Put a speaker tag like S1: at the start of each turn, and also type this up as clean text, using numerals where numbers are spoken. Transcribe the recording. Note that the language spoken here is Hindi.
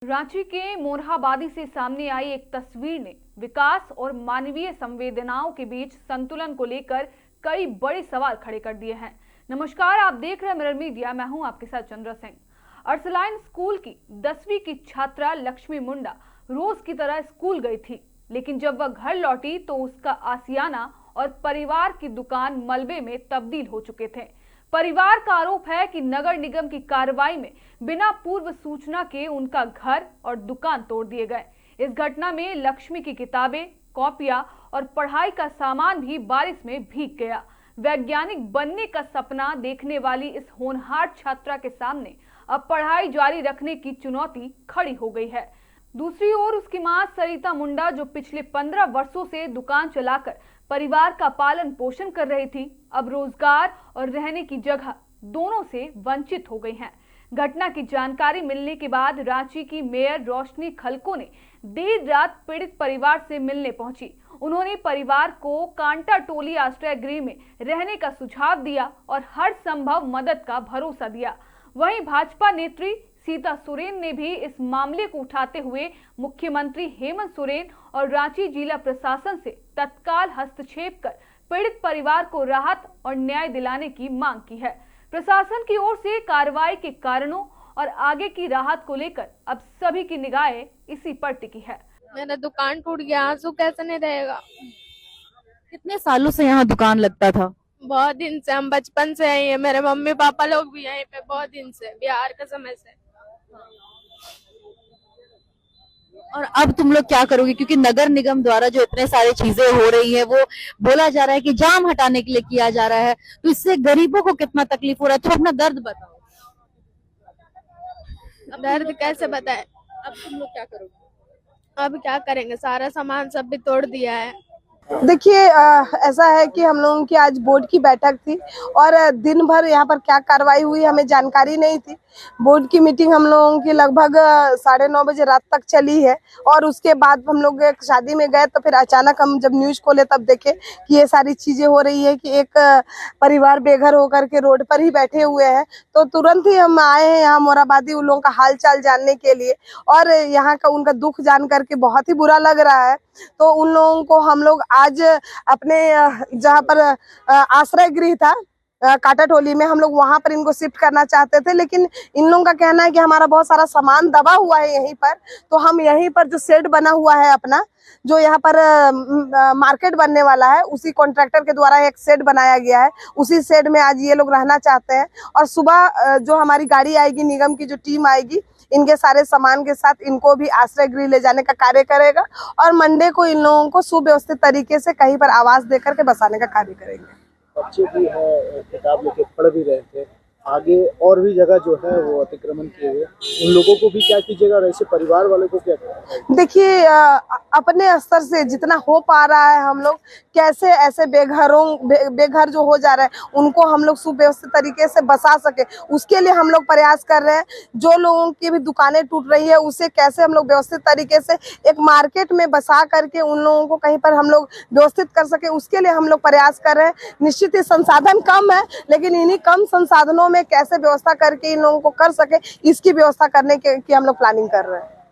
S1: रांची के मोरहाबादी से सामने आई एक तस्वीर ने विकास और मानवीय संवेदनाओं के बीच संतुलन को लेकर कई बड़े सवाल खड़े कर दिए हैं। नमस्कार, आप देख रहे हैं मिरर मीडिया। मैं हूं आपके साथ चंद्रा सिंह। अर्सलाइन स्कूल की 10वीं की छात्रा लक्ष्मी मुंडा रोज की तरह स्कूल गई थी, लेकिन जब वह घर लौटी तो उसका आसियाना और परिवार की दुकान मलबे में तब्दील हो चुके थे। परिवार का आरोप है कि नगर निगम की कार्रवाई में बिना पूर्व सूचना के उनका घर और दुकान तोड़ दिए गए। इस घटना में लक्ष्मी की किताबें, कॉपियां और पढ़ाई का सामान भी बारिश में भीग गया। वैज्ञानिक बनने का सपना देखने वाली इस होनहार छात्रा के सामने अब पढ़ाई जारी रखने की चुनौती खड़ी हो गई है। दूसरी ओर उसकी मां सरिता मुंडा, जो पिछले 15 वर्षों से दुकान चलाकर परिवार का पालन पोषण कर रही थी, अब रोजगार और रहने की जगह दोनों से वंचित हो गई हैं। घटना की जानकारी मिलने के बाद रांची की मेयर रोशनी खलको ने देर रात पीड़ित परिवार से मिलने पहुंची। उन्होंने परिवार को कांटा टोली आश्रय गृह में रहने का सुझाव दिया और हर संभव मदद का भरोसा दिया। वहीं भाजपा नेत्री सीता सोरेन ने भी इस मामले को उठाते हुए मुख्यमंत्री हेमंत सोरेन और रांची जिला प्रशासन से तत्काल हस्तक्षेप कर पीड़ित परिवार को राहत और न्याय दिलाने की मांग की है। प्रशासन की ओर से कार्रवाई के कारणों और आगे की राहत को लेकर अब सभी की निगाहें इसी पर टिकी है।
S2: मेरा दुकान टूट गया, आंसू कैसे नहीं रहेगा।
S3: कितने सालों से यहाँ दुकान लगता था?
S2: बहुत दिन से, हम बचपन से यहीं हैं। मेरे मम्मी पापा लोग भी यहीं पे बहुत दिन से, बिहार के समय से।
S3: और अब तुम लोग क्या करोगे, क्योंकि नगर निगम द्वारा जो इतने सारी चीजें हो रही है वो बोला जा रहा है कि जाम हटाने के लिए किया जा रहा है, तो इससे गरीबों को कितना तकलीफ हो रहा है? तो अपना दर्द बताओ।
S2: दर्द कैसे बताए?
S3: अब तुम लोग क्या करोगे?
S2: अब क्या करेंगे, सारा सामान सब भी तोड़ दिया है।
S4: देखिए, ऐसा है कि हम लोगों की आज बोर्ड की बैठक थी और दिन भर यहाँ पर क्या कार्रवाई हुई हमें जानकारी नहीं थी। बोर्ड की मीटिंग हम लोगों की लगभग 9:30 बजे रात तक चली है और उसके बाद हम लोग एक शादी में गए तो फिर अचानक हम जब न्यूज खोले तब देखे कि ये सारी चीजें हो रही है कि एक परिवार बेघर होकर के रोड पर ही बैठे हुए हैं। तो तुरंत ही हम आए हैं यहाँ मोरहाबादी उन लोगों का हाल चाल जानने के लिए और यहाँ का उनका दुख जान करके बहुत ही बुरा लग रहा है। तो उन लोगों को हम लोग आज अपने जहाँ पर आश्रय गृह था कांटा टोली में, हम लोग वहां पर इनको शिफ्ट करना चाहते थे, लेकिन इन लोगों का कहना है कि हमारा बहुत सारा सामान दबा हुआ है यहीं पर, तो हम यहीं पर जो शेड बना हुआ है अपना, जो यहाँ पर मार्केट बनने वाला है, उसी कॉन्ट्रैक्टर के द्वारा एक शेड बनाया गया है, उसी शेड में आज ये लोग रहना चाहते हैं। और सुबह जो हमारी गाड़ी आएगी, निगम की जो टीम आएगी, इनके सारे सामान के साथ इनको भी आश्रय गृह ले जाने का कार्य करेगा और मंडे को इन लोगों को सुव्यवस्थित तरीके से कहीं पर आवास देकर के बसाने का कार्य करेंगे।
S5: बच्चे भी है, किताब लेके पढ़ भी रहे थे, आगे और भी जगह जो है वो अतिक्रमण किए हुए, उन लोगों को भी क्या कीजिएगा और ऐसे परिवार वालों को क्या करेंगे?
S4: देखिए, अपने स्तर से जितना हो पा रहा है हम लोग कैसे ऐसे बेघर जो हो जा रहे हैं उनको हम लोग सुव्यवस्थित तरीके से बसा सके, उसके लिए हम लोग प्रयास कर रहे हैं। जो लोगों की भी दुकानें टूट रही है उसे कैसे हम लोग व्यवस्थित तरीके से एक मार्केट में बसा करके उन लोगों को कहीं पर हम लोग व्यवस्थित कर सके, उसके लिए हम लोग प्रयास कर रहे हैं। निश्चित ही संसाधन कम है, लेकिन इन्हीं कम संसाधनों में कैसे व्यवस्था करके इन लोगों को कर सके, इसकी व्यवस्था करने की हम लोग प्लानिंग कर रहे हैं।